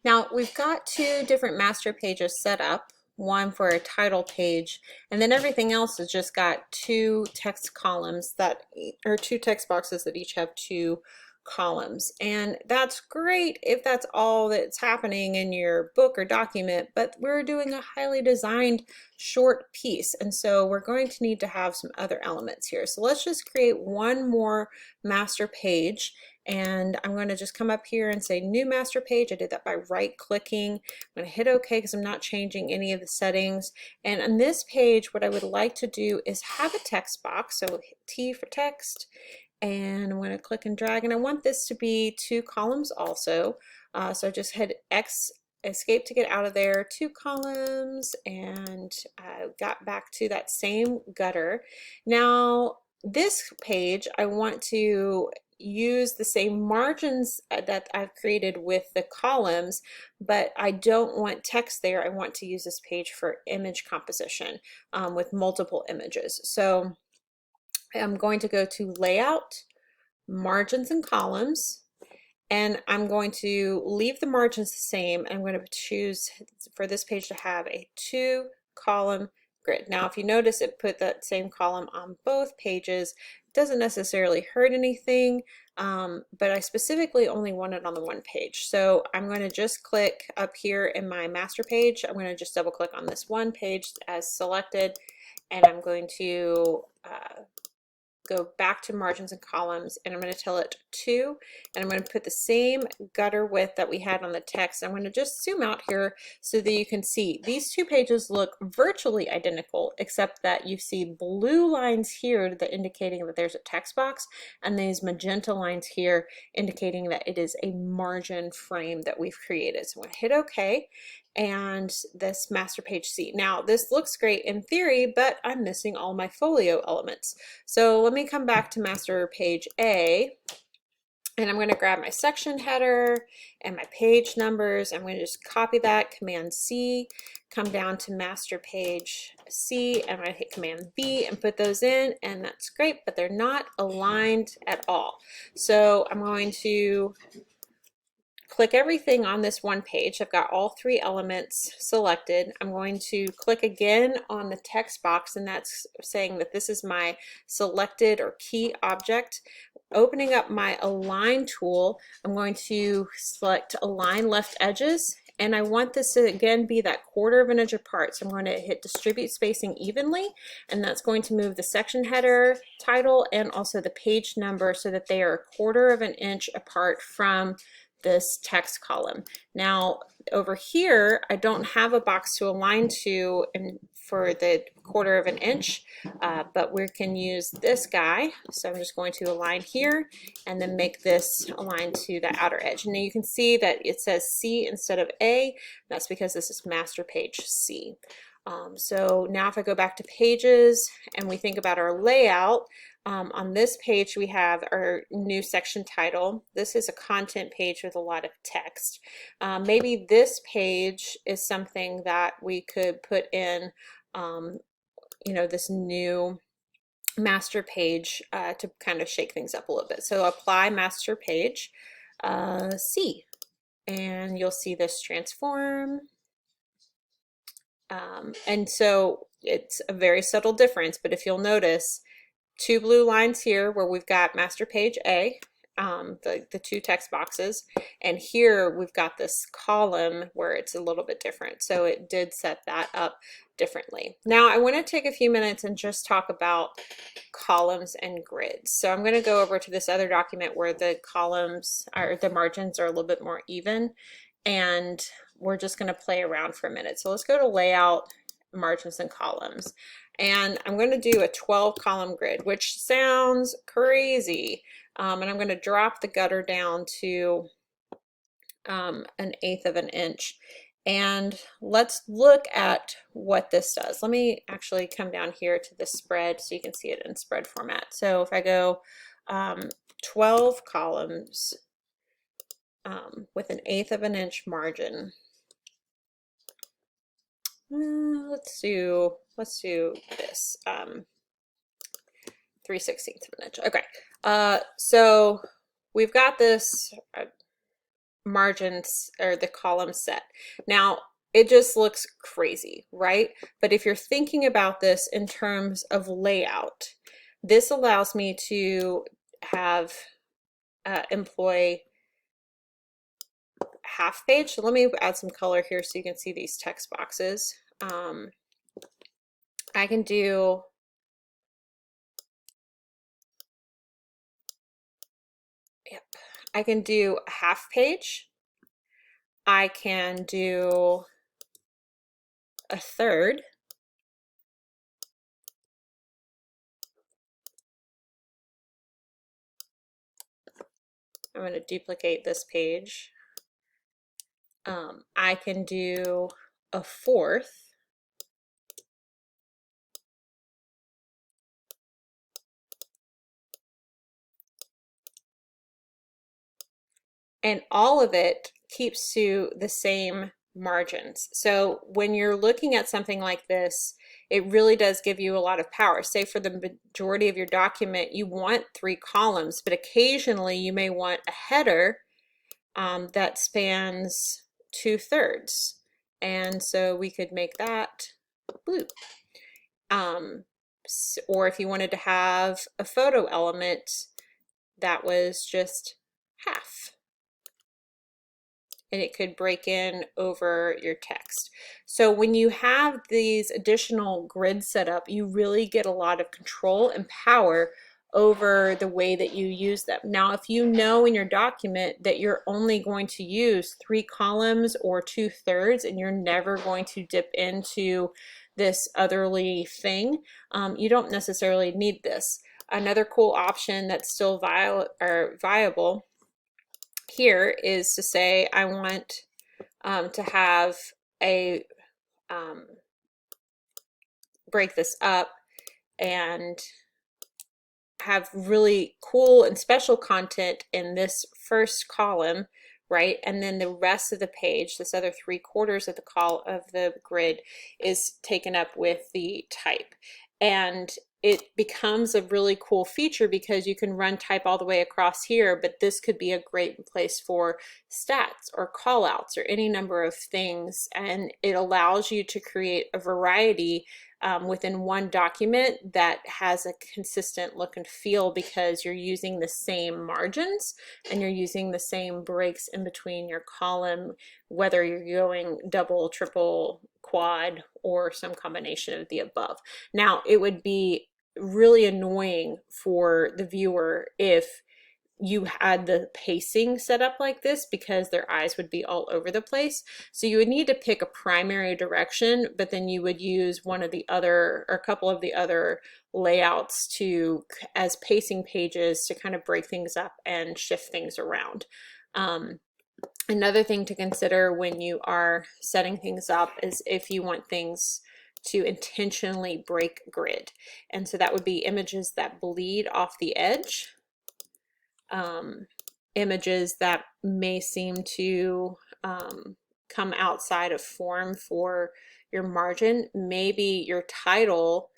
Now we've got two different master pages set up, one for a title page, and then everything else has just got two text columns that, or two text boxes that each have two columns. And that's great if that's all that's happening in your book or document, but we're doing a highly designed short piece. And so we're going to need to have some other elements here. So let's just create one more master page. And I'm going to just come up here and say new master page. I did that by right clicking. I'm going to hit OK because I'm not changing any of the settings. And on this page, what I would like to do is have a text box. So T for text. And I'm going to click and drag. And I want this to be two columns also. So I just hit X escape to get out of there, two columns, and I got back to that same gutter. Now this page, I want to use the same margins that I've created with the columns, but I don't want text there. I want to use this page for image composition with multiple images. So I'm going to go to Layout, Margins and Columns, and I'm going to leave the margins the same. I'm going to choose for this page to have a two-column grid. Now, if you notice, it put that same column on both pages. It doesn't necessarily hurt anything, but I specifically only want it on the one page. So I'm going to just click up here in my master page. I'm going to just double click on this one page as selected, and I'm going to go back to margins and columns, and I'm going to tell it 2, and I'm going to put the same gutter width that we had on the text. I'm going to just zoom out here so that you can see these two pages look virtually identical, except that you see blue lines here that indicating that there's a text box, and these magenta lines here indicating that it is a margin frame that we've created. So I'm going to hit OK, and this master page C. Now this looks great in theory, but I'm missing all my folio elements. So let me come back to master page A, and I'm going to grab my section header and my page numbers. I'm going to just copy that, Command C, come down to master page C, and I'm going to hit Command V and put those in, and that's great, but they're not aligned at all. So I'm going to click everything on this one page. I've got all three elements selected. I'm going to click again on the text box, and that's saying that this is my selected or key object. Opening up my align tool, I'm going to select align left edges, and I want this to again be that 1/4 of an inch apart. So I'm going to hit distribute spacing evenly, and that's going to move the section header, title, and also the page number so that they are 1/4 of an inch apart from this text column. Now over here, I don't have a box to align to and for the 1/4 of an inch, but we can use this guy. So I'm just going to align here and then make this align to the outer edge. And now you can see that it says C instead of A. That's because this is master page C. So now if I go back to pages and we think about our layout, on this page we have our new section title. This is a content page with a lot of text. Maybe this page is something that we could put in, you know, this new master page to kind of shake things up a little bit. So apply master page C, and you'll see this transform. And so it's a very subtle difference, but if you'll notice, two blue lines here where we've got master page A, the two text boxes, and here we've got this column where it's a little bit different. So it did set that up differently. Now I want to take a few minutes and just talk about columns and grids. So I'm going to go over to this other document where the columns or the margins are a little bit more even, and we're just going to play around for a minute. So let's go to layout, margins and columns. And I'm going to do a 12 column grid, which sounds crazy. And I'm going to drop the gutter down to 1/8 of an inch. And let's look at what this does. Let me actually come down here to the spread so you can see it in spread format. So if I go 12 columns with 1/8 of an inch margin, let's do this 3/16 of an inch. Okay, so we've got this margins or the column set. Now, it just looks crazy, right? But if you're thinking about this in terms of layout, this allows me to have employ half page. So let me add some color here so you can see these text boxes. I can do I can do a half page. I can do a third. I'm going to duplicate this page. I can do a fourth. And all of it keeps to the same margins. So when you're looking at something like this, it really does give you a lot of power. Say for the majority of your document, you want 3 columns, but occasionally you may want a header that spans 2/3. And so we could make that blue. Or if you wanted to have a photo element that was just half, and it could break in over your text. So when you have these additional grids set up, you really get a lot of control and power over the way that you use them. Now, if you know in your document that you're only going to use 3 columns or 2/3 and you're never going to dip into this otherly thing, you don't necessarily need this. Another cool option that's still viable here is to say I want to have a break this up and have really cool and special content in this first column, right? And then the rest of the page, this other 3/4 of the grid, is taken up with the type. And it becomes a really cool feature because you can run type all the way across here, but this could be a great place for stats or callouts or any number of things. And it allows you to create a variety within one document that has a consistent look and feel because you're using the same margins and you're using the same breaks in between your column, whether you're going double, triple, quad, or some combination of the above. Now, it would be really annoying for the viewer if you had the pacing set up like this because their eyes would be all over the place. So you would need to pick a primary direction, but then you would use one of the other or a couple of the other layouts to as pacing pages to kind of break things up and shift things around. Another thing to consider when you are setting things up is if you want things to intentionally break grid. And so that would be images that bleed off the edge. Images that may seem to come outside of form for your margin. Maybe your title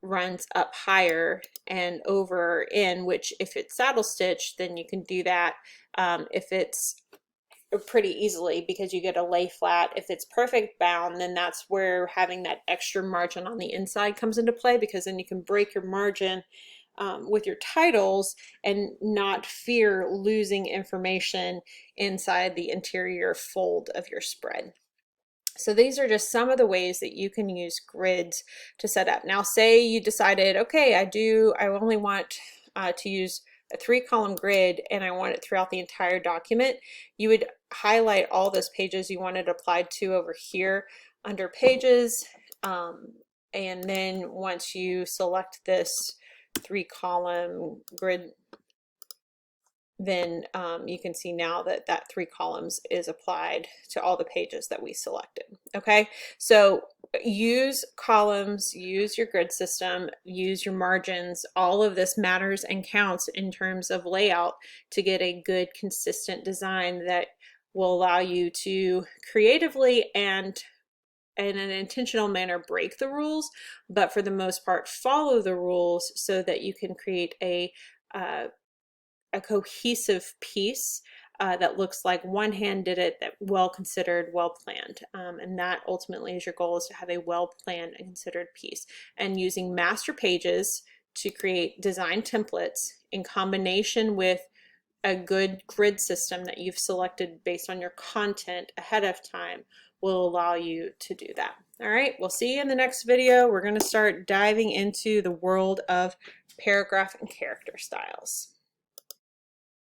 runs up higher and over in, which if it's saddle stitch, then you can do that. If it's pretty easily because you get a lay flat. If it's perfect bound, then that's where having that extra margin on the inside comes into play, because then you can break your margin with your titles and not fear losing information inside the interior fold of your spread. So these are just some of the ways that you can use grids to set up. Now, say you decided, okay, I only want to use a 3-column grid and I want it throughout the entire document. You would highlight all those pages you want it applied to over here under pages. And then once you select this 3-column grid, then you can see now that that 3 columns is applied to all the pages that we selected. Okay, so use columns, use your grid system, use your margins. All of this matters and counts in terms of layout to get a good, consistent design that will allow you to creatively and in an intentional manner break the rules, but for the most part follow the rules so that you can create a cohesive piece that looks like one hand did it, that well considered, well planned. And that ultimately is your goal, is to have a well planned and considered piece. And using master pages to create design templates in combination with a good grid system that you've selected based on your content ahead of time will allow you to do that. All right, we'll see you in the next video. We're going to start diving into the world of paragraph and character styles.